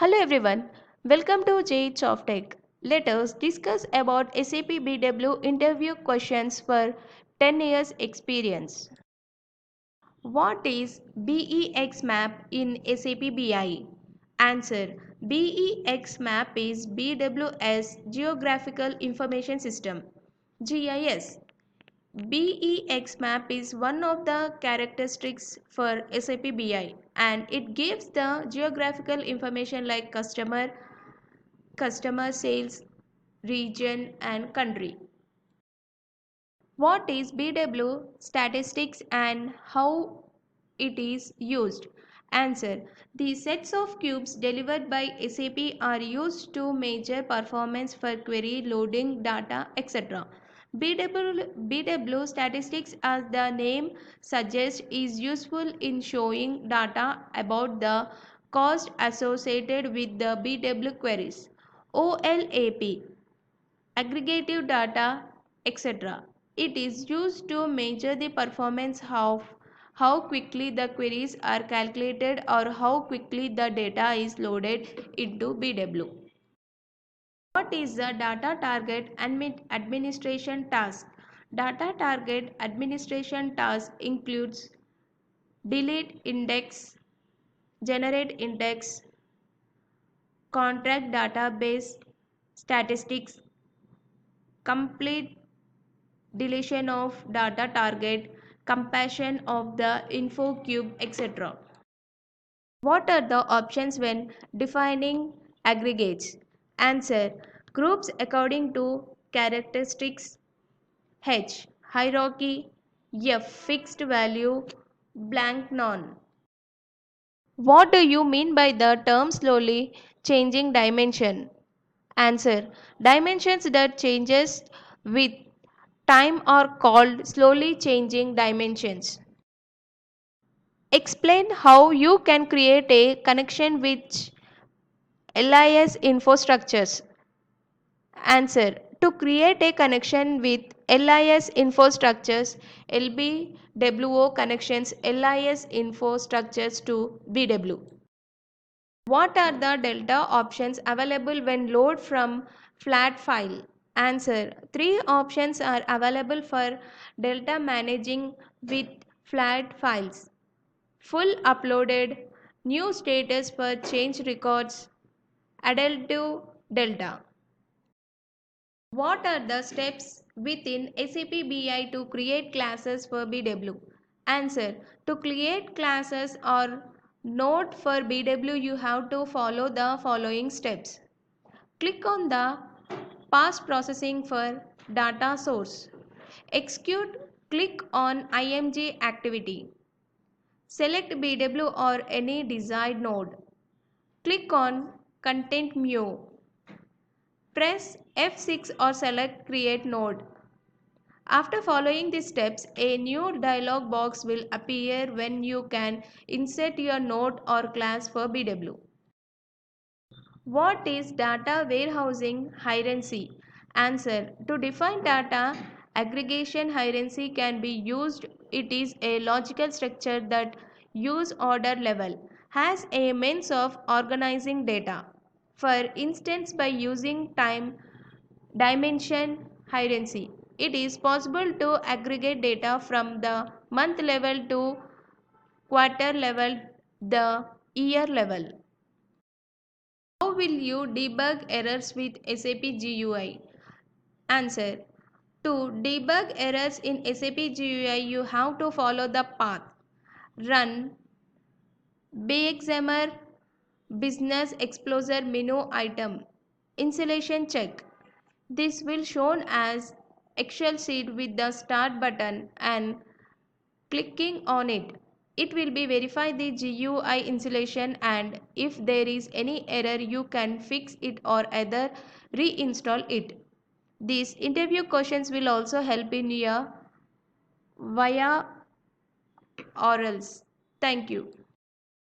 Hello everyone, welcome to SOFTECH. Let us discuss about SAP BW interview questions for 10 years experience. What is BEX map in SAP BI? Answer: BEX map is BWS Geographical Information System GIS. BEX map is one of the characteristics for SAP BI and it gives the geographical information like customer sales, region and country. What is BW statistics and how it is used? Answer: the sets of cubes delivered by SAP are used to measure performance for query, loading, data, etc. BW statistics, as the name suggests, is useful in showing data about the cost associated with the BW queries. OLAP, aggregative data, etc. It is used to measure the performance of how quickly the queries are calculated or how quickly the data is loaded into BW. What is the data target administration task? Data target administration task includes delete index, generate index, contract database statistics, complete deletion of data target, compassion of the info cube, etc. What are the options when defining aggregates? Answer: groups according to characteristics, H hierarchy, F fixed value, blank none. What do you mean by the term slowly changing dimension? Answer: dimensions that changes with time are called slowly changing dimensions. Explain how you can create a connection with LIS infrastructures. Answer: to create a connection with LIS infrastructures, LBWO connections LIS infrastructures to BW. What are the delta options available when load from flat file? Answer: three options are available for delta managing with flat files: full uploaded, new status for change records, adaptive delta. What are the steps within SAP BI to create classes for BW? Answer: to create classes or node for BW, you have to follow the following steps. Click on the past processing for data source. Execute, click on IMG activity. Select BW or any desired node. Click on Content Menu. Press F6 or select Create Node. After following these steps, a new dialog box will appear when you can insert your node or class for BW. What is data warehousing hierarchy? Answer: to define data aggregation hierarchy can be used. It is a logical structure that use order level has a means of organizing data. For instance, by using time dimension hierarchy, it is possible to aggregate data from the month level to quarter level, the year level. How will you debug errors with SAP GUI? Answer: to debug errors in SAP GUI, you have to follow the path. Run BXMR Business Explorer menu item. Installation check. This will shown as Excel sheet with the start button, and clicking on it, it will be verify the GUI installation, and if there is any error you can fix it or either reinstall it. These interview questions will also help in your via orals. Thank you.